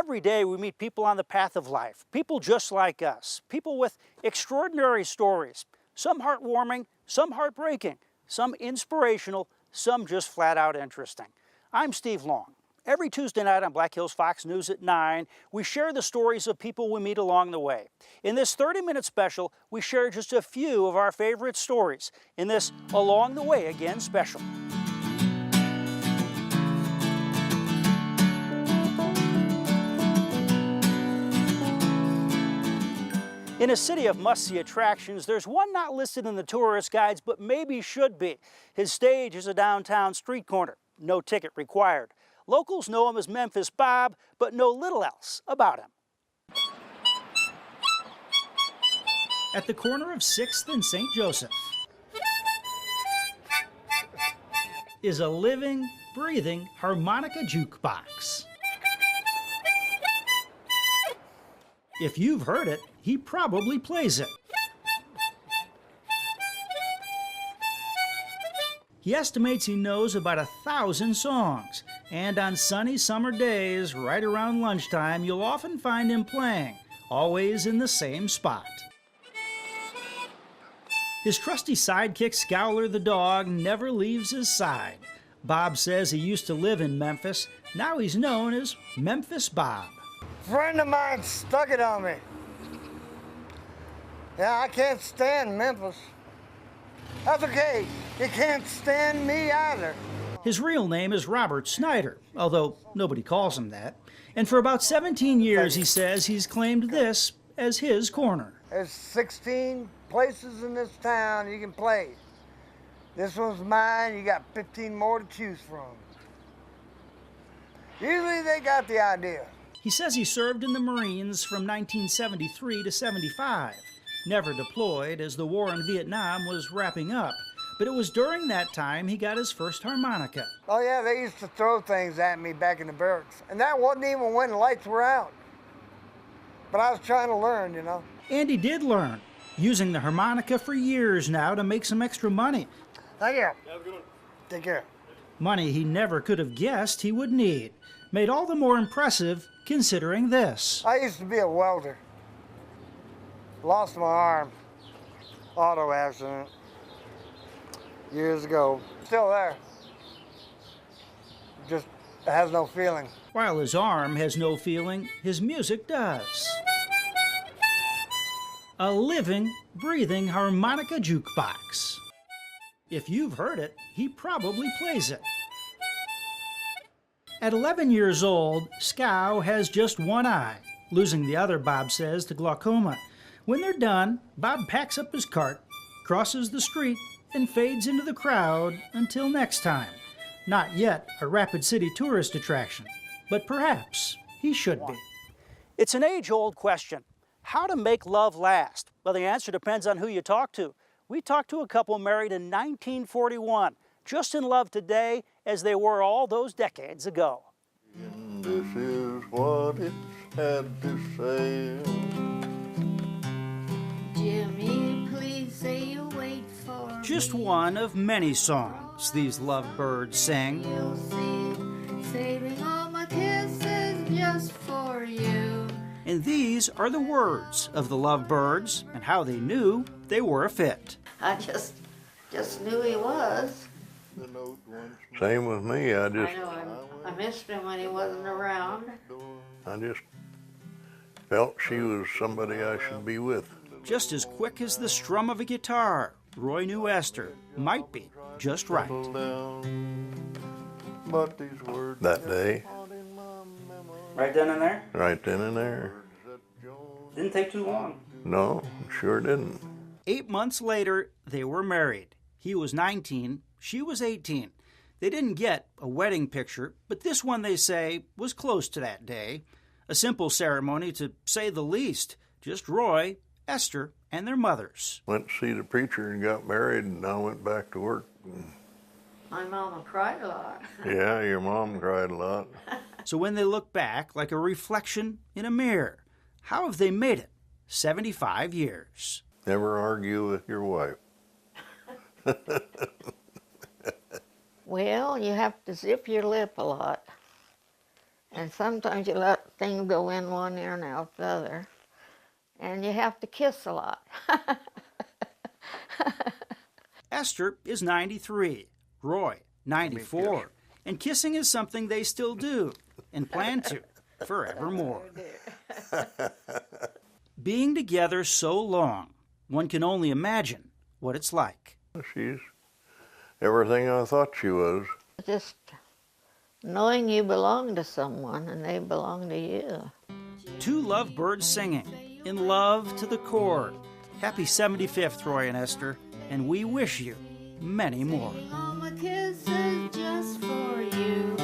Every day we meet people on the path of life, people just like us, people with extraordinary stories, some heartwarming, some heartbreaking, some inspirational, some just flat out interesting. I'm Steve Long. Every Tuesday night on Black Hills Fox News at 9, we share the stories of people we meet along the way. In this 30-minute special, we share just a few of our favorite stories in this Along the Way Again special. In a city of must-see attractions, there's one not listed in the tourist guides, but maybe should be. His stage is a downtown street corner. No ticket required. Locals know him as Memphis Bob, but know little else about him. At the corner of 6th and St. Joseph is a living, breathing harmonica jukebox. If you've heard it, he probably plays it. He estimates he knows about 1,000 songs, and on sunny summer days, right around lunchtime, you'll often find him playing, always in the same spot. His trusty sidekick Scowler the dog never leaves his side. Bob says he used to live in Memphis. Now he's known as Memphis Bob. A friend of mine stuck it on me. Yeah, I can't stand Memphis. That's okay. You can't stand me either. His real name is Robert Snyder, although nobody calls him that. And for about 17 years, he says he's claimed this as his corner. There's 16 places in this town you can play. This one's mine. You got 15 more to choose from. Usually they got the idea. He says he served in the Marines from 1973 to 75, never deployed as the war in Vietnam was wrapping up. But it was during that time he got his first harmonica. Oh yeah, they used to throw things at me back in the barracks. And that wasn't even when the lights were out. But I was trying to learn, you know. And he did learn, using the harmonica for years now to make some extra money. Thank you. Have a good one. Take care. Money he never could have guessed he would need. Made all the more impressive considering this. I used to be a welder. Lost my arm. Auto accident. Years ago. Still there. Just has no feeling. While his arm has no feeling, his music does. A living, breathing harmonica jukebox. If you've heard it, he probably plays it. At 11 years old, Scow has just one eye, losing the other, Bob says, to glaucoma. When they're done, Bob packs up his cart, crosses the street, and fades into the crowd until next time. Not yet a Rapid City tourist attraction, but perhaps he should be. It's an age-old question. How to make love last? Well, the answer depends on who you talk to. We talked to a couple married in 1941, just in love today as they were all those decades ago. And this is what it had to say. Jimmy, please say you'll wait for Just me. one of many songs these lovebirds sing. You'll see, saving all my kisses just for you. And these are the words of the lovebirds and how they knew they were a fit. I just knew he was. Same with me. I I know I missed him when he wasn't around. just felt she was somebody I should be with. Just as quick as the strum of a guitar, Roy knew Esther might be just right. But these words that day, Right then and there? right then and there. Didn't take too long. No, sure didn't. 8 months later, they were married. He was 19, she was 18. They didn't get a wedding picture, but this one, they say, was close to that day. A simple ceremony, to say the least. Just Roy, Esther, and their mothers. Went to see the preacher and got married, and I went back to work. My mama cried a lot. Yeah, your mom cried a lot. So when they look back, like a reflection in a mirror, how have they made it 75 years? Never argue with your wife. Well, you have to zip your lip a lot. And sometimes you let things go in one ear and out the other. And you have to kiss a lot. Esther is 93, Roy 94, and kissing is something they still do and plan to forevermore. Being together so long, one can only imagine what it's like. She's everything I thought she was. Just knowing you belong to someone and they belong to you. Two lovebirds singing, in love to the core. Happy 75th, Roy and Esther, and we wish you many more. All my kisses just for you,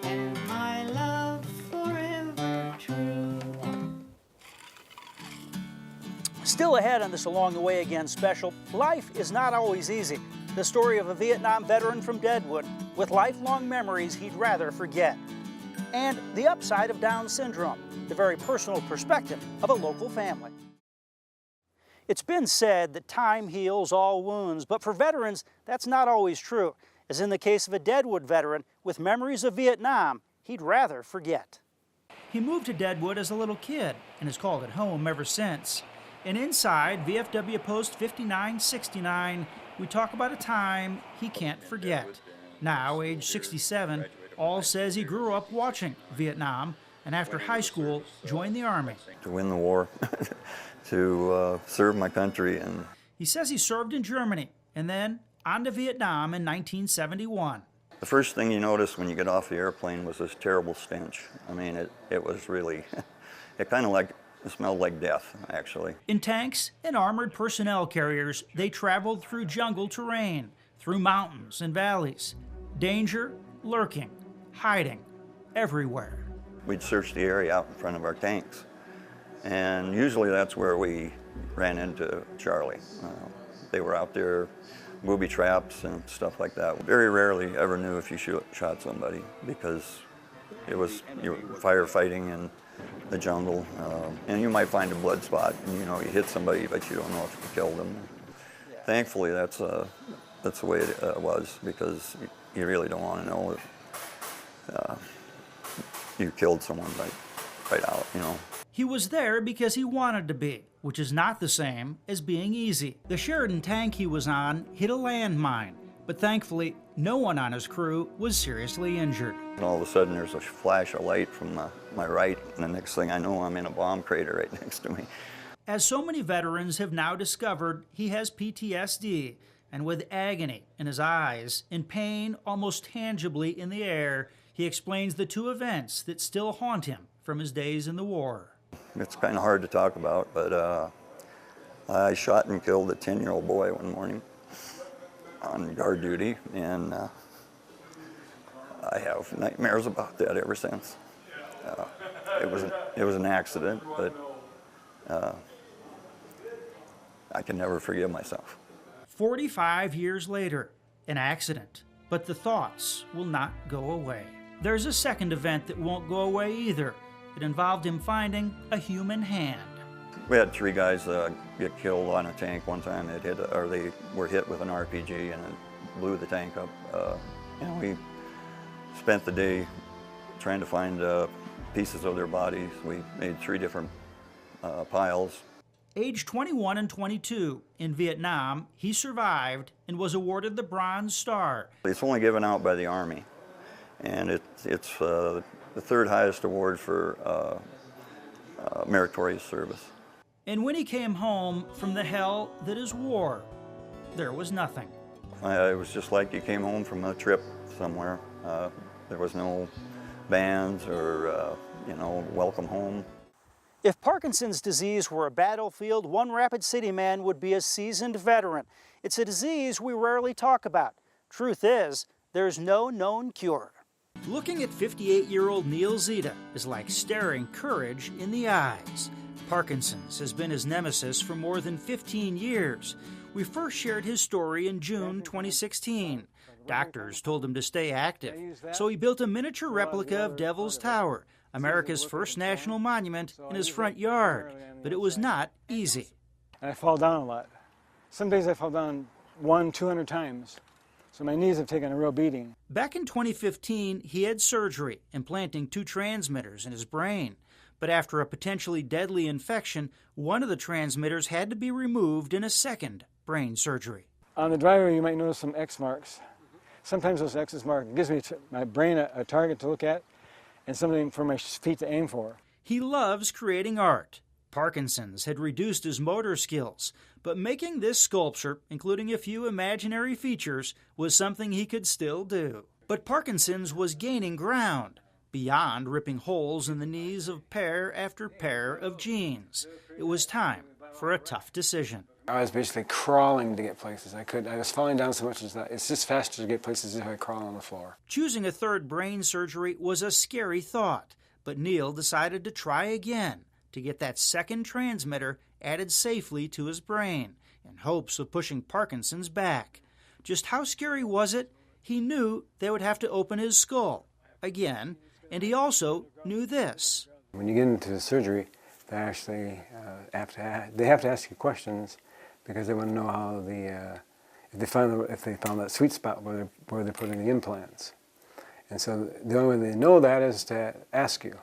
and my love forever true. Still ahead on this Along the Way Again special, life is not always easy. The story of a Vietnam veteran from Deadwood with lifelong memories he'd rather forget. And the upside of Down syndrome, the very personal perspective of a local family. It's been said that time heals all wounds, but for veterans, that's not always true, as in the case of a Deadwood veteran with memories of Vietnam he'd rather forget. He moved to Deadwood as a little kid and has called it home ever since. And inside VFW Post 5969, we talk about a time he can't forget. Now, age 67, All says he grew up watching Vietnam and after high school joined the Army. To win the war, to serve my country. And he says he served in Germany and then on to Vietnam in 1971. The first thing you noticed when you get off the airplane was this terrible stench. I mean, it was really, it kind of smelled like death, actually. In tanks and armored personnel carriers, they traveled through jungle terrain, through mountains and valleys. Danger lurking, hiding, everywhere. We'd search the area out in front of our tanks, and usually that's where we ran into Charlie. They were out there, booby traps and stuff like that. Very rarely ever knew if you shot somebody because you were firefighting and the jungle, and you might find a blood spot, and you hit somebody, but you don't know if you killed them. Thankfully, that's the way it was, because you really don't want to know if you killed someone right out, He was there because he wanted to be, which is not the same as being easy. The Sheridan tank he was on hit a landmine, but thankfully, no one on his crew was seriously injured. And all of a sudden, there's a flash of light from my right, and the next thing I know, I'm in a bomb crater right next to me. As so many veterans have now discovered, he has PTSD, and with agony in his eyes and pain almost tangibly in the air, he explains the two events that still haunt him from his days in the war. It's kind of hard to talk about, but I shot and killed a 10-year-old boy one morning on guard duty, and I have nightmares about that ever since. It was an accident, but I can never forgive myself. 45 years later, an accident, but the thoughts will not go away. There's a second event that won't go away either. It involved him finding a human hand. We had 3 guys get killed on a tank one time. They were hit with an RPG and it blew the tank up. And we spent the day trying to find pieces of their bodies. We made 3 different piles. Age 21 and 22, in Vietnam, he survived and was awarded the Bronze Star. It's only given out by the Army, and it's the 3rd highest award for meritorious service. And when he came home from the hell that is war, there was nothing. It was just like you came home from a trip somewhere. There was no bands or, welcome home. If Parkinson's disease were a battlefield, one Rapid City man would be a seasoned veteran. It's a disease we rarely talk about. Truth is, there's no known cure. Looking at 58-year-old Neil Zeta is like staring courage in the eyes. Parkinson's has been his nemesis for more than 15 years. We first shared his story in June 2016. Doctors told him to stay active, so he built a miniature replica of Devil's Tower, America's first national monument, in his front yard. But it was not easy. And I fall down a lot. Some days I fall down 100-200 times. So my knees have taken a real beating. Back in 2015, he had surgery, implanting 2 transmitters in his brain. But after a potentially deadly infection, one of the transmitters had to be removed in a second brain surgery. On the driveway, you might notice some X marks. Sometimes those X's mark gives me my brain a target to look at and something for my feet to aim for. He loves creating art. Parkinsons had reduced his motor skills, but making this sculpture, including a few imaginary features, was something he could still do. But Parkinsons was gaining ground, beyond ripping holes in the knees of pair after pair of jeans. It was time for a tough decision. I was basically crawling to get places. I was falling down so much that it's just faster to get places if I crawl on the floor. Choosing a third brain surgery was a scary thought, but Neil decided to try again to get that second transmitter added safely to his brain in hopes of pushing Parkinson's back. Just how scary was it? He knew they would have to open his skull again, and he also knew this. When you get into the surgery, they actually have to ask you questions because they want to know how if they found that sweet spot where they're putting the implants. And so the only way they know that is to ask you.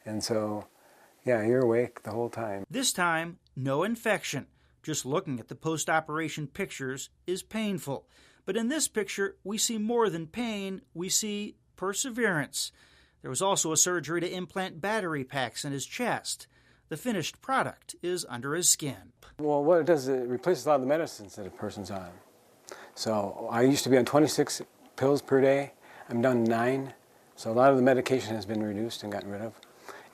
And so, yeah, you're awake the whole time. This time, no infection. Just looking at the post-operation pictures is painful. But in this picture, we see more than pain, we see perseverance. There was also a surgery to implant battery packs in his chest. The finished product is under his skin. Well, what it does is it replaces a lot of the medicines that a person's on. So I used to be on 26 pills per day. I'm down to 9. So a lot of the medication has been reduced and gotten rid of.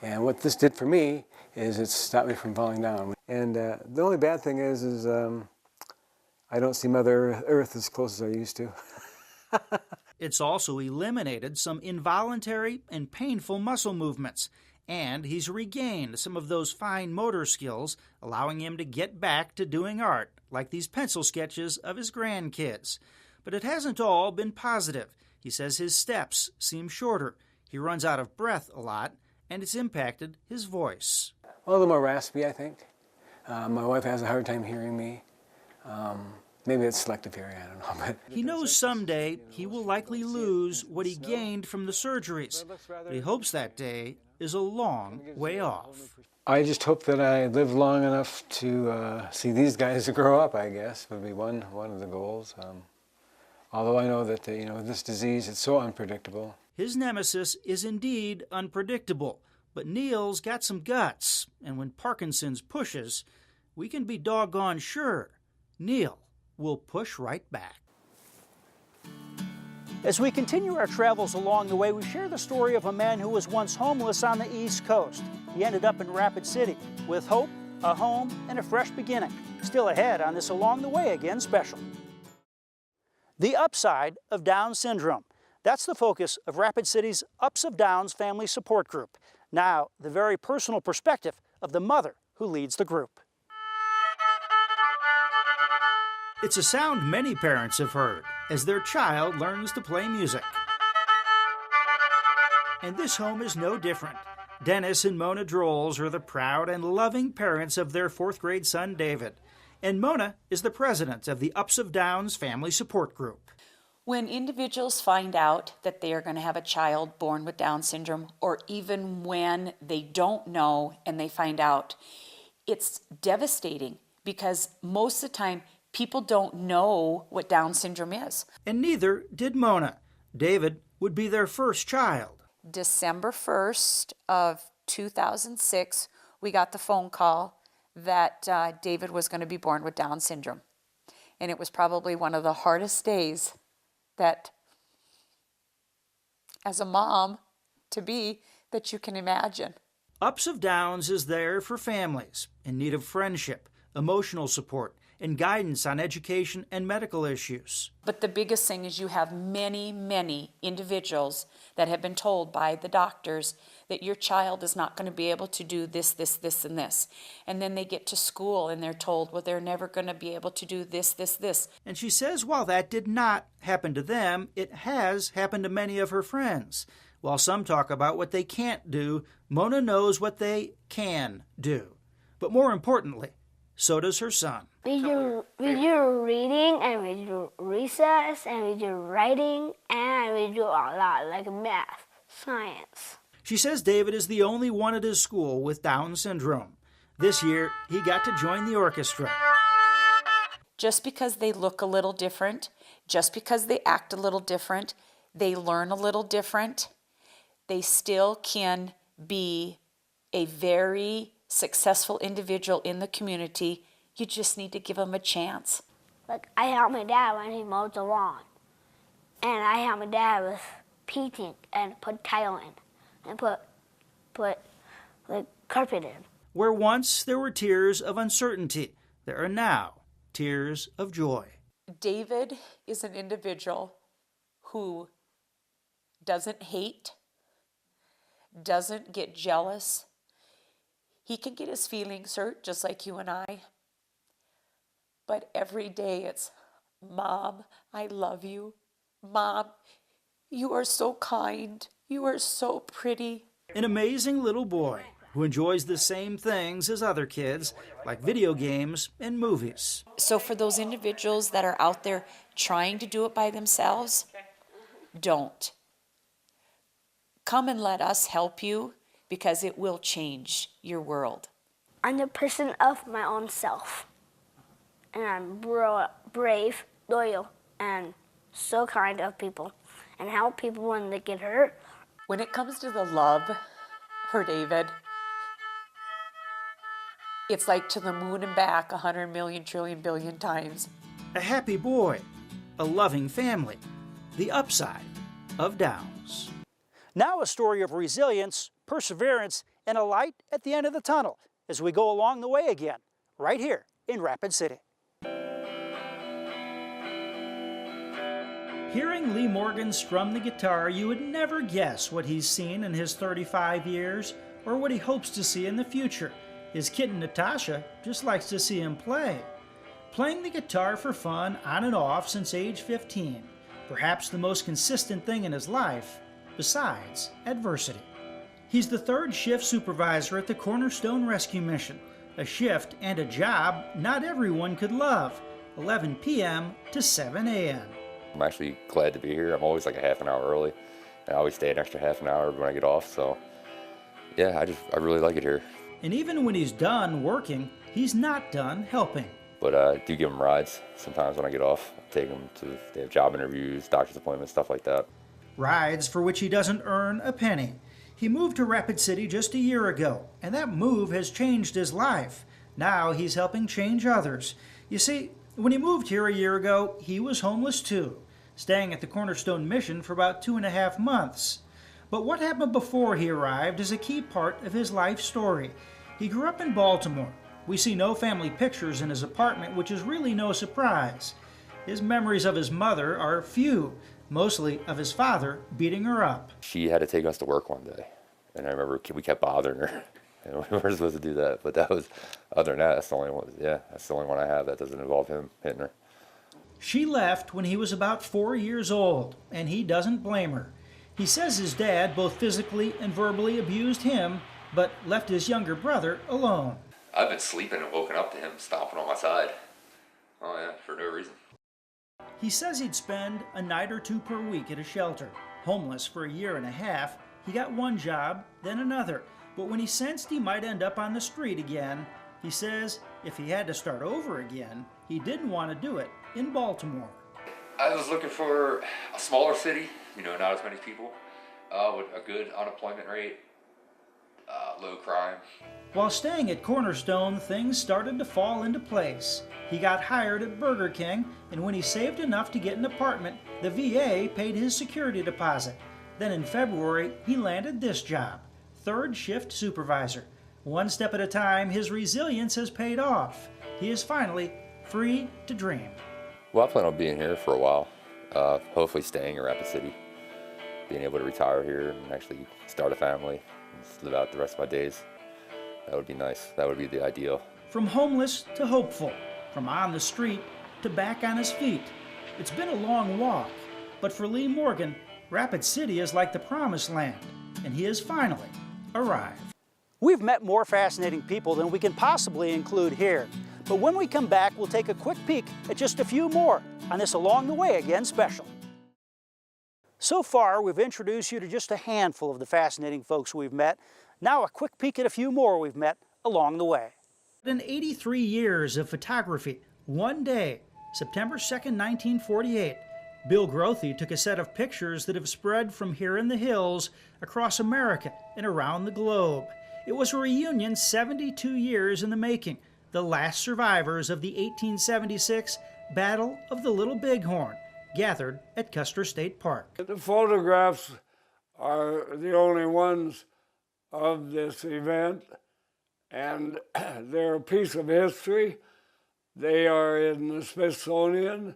And what this did for me is it stopped me from falling down. And the only bad thing is I don't see Mother Earth as close as I used to. It's also eliminated some involuntary and painful muscle movements, and he's regained some of those fine motor skills, allowing him to get back to doing art, like these pencil sketches of his grandkids. But it hasn't all been positive. He says his steps seem shorter, he runs out of breath a lot, and it's impacted his voice. A little more raspy, I think. My wife has a hard time hearing me. Maybe it's selective hearing, I don't know. But he knows someday he will likely lose what he gained from the surgeries, but he hopes that day is a long way off. I just hope that I live long enough to see these guys grow up, I guess, would be one of the goals. Although I know that, this disease, it's so unpredictable. His nemesis is indeed unpredictable, but Neil's got some guts, and when Parkinson's pushes, we can be doggone sure Neil will push right back. As we continue our travels along the way, we share the story of a man who was once homeless on the East Coast. He ended up in Rapid City with hope, a home, and a fresh beginning. Still ahead on this Along the Way Again special. The upside of Down syndrome. That's the focus of Rapid City's Ups of Downs Family Support Group. Now, the very personal perspective of the mother who leads the group. It's a sound many parents have heard as their child learns to play music. And this home is no different. Dennis and Mona Drolls are the proud and loving parents of their 4th grade son, David. And Mona is the president of the Ups of Downs Family Support Group. When individuals find out that they are going to have a child born with Down syndrome, or even when they don't know and they find out, it's devastating because most of the time people don't know what Down syndrome is. And neither did Mona. David would be their first child. December 1st of 2006, we got the phone call that David was going to be born with Down syndrome. And it was probably one of the hardest days that, as a mom to be, that you can imagine. Ups of Downs is there for families in need of friendship, emotional support, and guidance on education and medical issues. But the biggest thing is you have many, many individuals that have been told by the doctors that your child is not going to be able to do this, this, this, and this. And then they get to school and they're told, well, they're never going to be able to do this, this, this. And she says while that did not happen to them, it has happened to many of her friends. While some talk about what they can't do, Mona knows what they can do. But more importantly, So does her son. We do reading, and we do recess, and we do writing, and we do a lot like math, science. She says David is the only one at his school with Down syndrome. This year, he got to join the orchestra. Just because they look a little different, just because they act a little different, they learn a little different, they still can be a very successful individual in the community. You just need to give them a chance. Like, I help my dad when he mows the lawn. And I help my dad with painting and put tile in and put like carpet in. Where once there were tears of uncertainty, there are now tears of joy. David is an individual who doesn't hate, doesn't get jealous. He can get his feelings hurt just like you and I. But every day it's, Mom, I love you. Mom, you are so kind. You are so pretty. An amazing little boy who enjoys the same things as other kids, like video games and movies. So for those individuals that are out there trying to do it by themselves, don't. Come and let us help you, because it will change your world. I'm the person of my own self. And I'm brave, loyal, and so kind of people, and help people when they get hurt. When it comes to the love for David, it's like to the moon and back 100 million trillion billion times. A happy boy, a loving family, the upside of Downs. Now a story of resilience, perseverance, and a light at the end of the tunnel as we go along the way again, right here in Rapid City. Hearing Lee Morgan strum the guitar, you would never guess what he's seen in his 35 years or what he hopes to see in the future. His kitten Natasha just likes to see him play. Playing the guitar for fun on and off since age 15, perhaps the most consistent thing in his life, besides adversity. He's the third shift supervisor at the Cornerstone Rescue Mission, a shift and a job not everyone could love, 11 p.m. to 7 a.m. I'm actually glad to be here. I'm always like a half an hour early. I always stay an extra half an hour when I get off, so yeah, I really like it here. And even when he's done working, he's not done helping. But I do give them rides sometimes when I get off. I take them to, they have job interviews, doctor's appointments, stuff like that. Rides for which he doesn't earn a penny. He moved to Rapid City just a year ago, and that move has changed his life. Now he's helping change others. You see, when he moved here a year ago, he was homeless too, staying at the Cornerstone Mission for about 2.5 months. But what happened before he arrived is a key part of his life story. He grew up in Baltimore. We see no family pictures in his apartment, which is really no surprise. His memories of his mother are few, mostly of his father beating her up. She had to take us to work one day, and I remember we kept bothering her. And we weren't supposed to do that, but that was, other than that, that's the only one. Yeah, that's the only one I have that doesn't involve him hitting her. She left when he was about 4 years old, and he doesn't blame her. He says his dad both physically and verbally abused him, but left his younger brother alone. I've been sleeping and woken up to him stomping on my side. Oh yeah, for no reason. He says he'd spend a night or two per week at a shelter. Homeless for 1.5 years, he got one job, then another. But when he sensed he might end up on the street again, he says if he had to start over again, he didn't want to do it in Baltimore. I was looking for a smaller city, not as many people, with a good unemployment rate, low crime. While staying at Cornerstone, things started to fall into place. He got hired at Burger King, and when he saved enough to get an apartment, the VA paid his security deposit. Then in February, he landed this job, third shift supervisor. One step at a time, his resilience has paid off. He is finally free to dream. Well, I plan on being here for a while, hopefully staying in Rapid City, being able to retire here and actually start a family and live out the rest of my days. That would be nice. That would be the ideal. From homeless to hopeful, from on the street to back on his feet. It's been a long walk, but for Lee Morgan, Rapid City is like the promised land, and he has finally arrived. We've met more fascinating people than we can possibly include here, But when we come back, we'll take a quick peek at just a few more on this Along the Way Again special. So far, we've introduced you to just a handful of the fascinating folks we've met. Now a quick peek at a few more we've met along the way. In 83 years of photography, one day, September 2nd, 1948, Bill Grothe took a set of pictures that have spread from here in the hills across America and around the globe. It was a reunion 72 years in the making, the last survivors of the 1876 Battle of the Little Bighorn, gathered at Custer State Park. The photographs are the only ones of this event, and they're a piece of history. They are in the Smithsonian.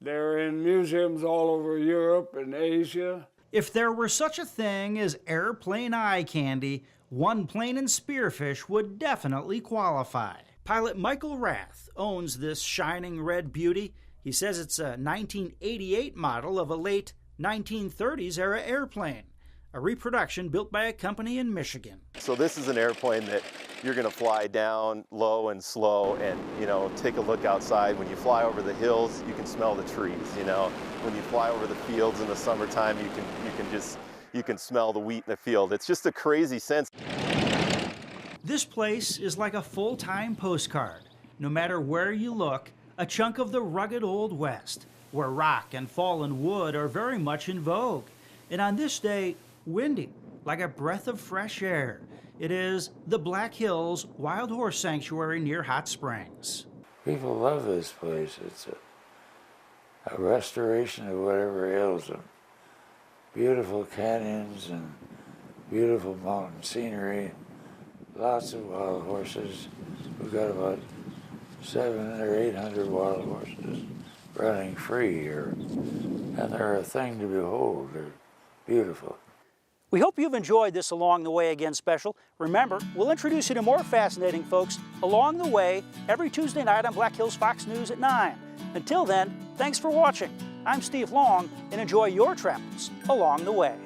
They're in museums all over Europe and Asia. If there were such a thing as airplane eye candy, one plane and spearfish would definitely qualify. Pilot Michael Rath owns this shining red beauty. He says it's a 1988 model of a late 1930s era airplane, a reproduction built by a company in Michigan. So this is an airplane that you're going to fly down low and slow and, take a look outside. When you fly over the hills, you can smell the trees, When you fly over the fields in the summertime, you can smell the wheat in the field. It's just a crazy sense. This place is like a full-time postcard. No matter where you look, a chunk of the rugged Old West, where rock and fallen wood are very much in vogue. And on this day, windy, like a breath of fresh air. It is the Black Hills Wild Horse Sanctuary near Hot Springs. People love this place. It's a restoration of whatever ails them. Beautiful canyons and beautiful mountain scenery. Lots of wild horses. We've got about 700 or 800 wild horses running free here. And they're a thing to behold. They're beautiful. We hope you've enjoyed this Along the Way Again special. Remember, we'll introduce you to more fascinating folks along the way every Tuesday night on Black Hills Fox News at 9. Until then, thanks for watching. I'm Steve Long, and enjoy your travels along the way.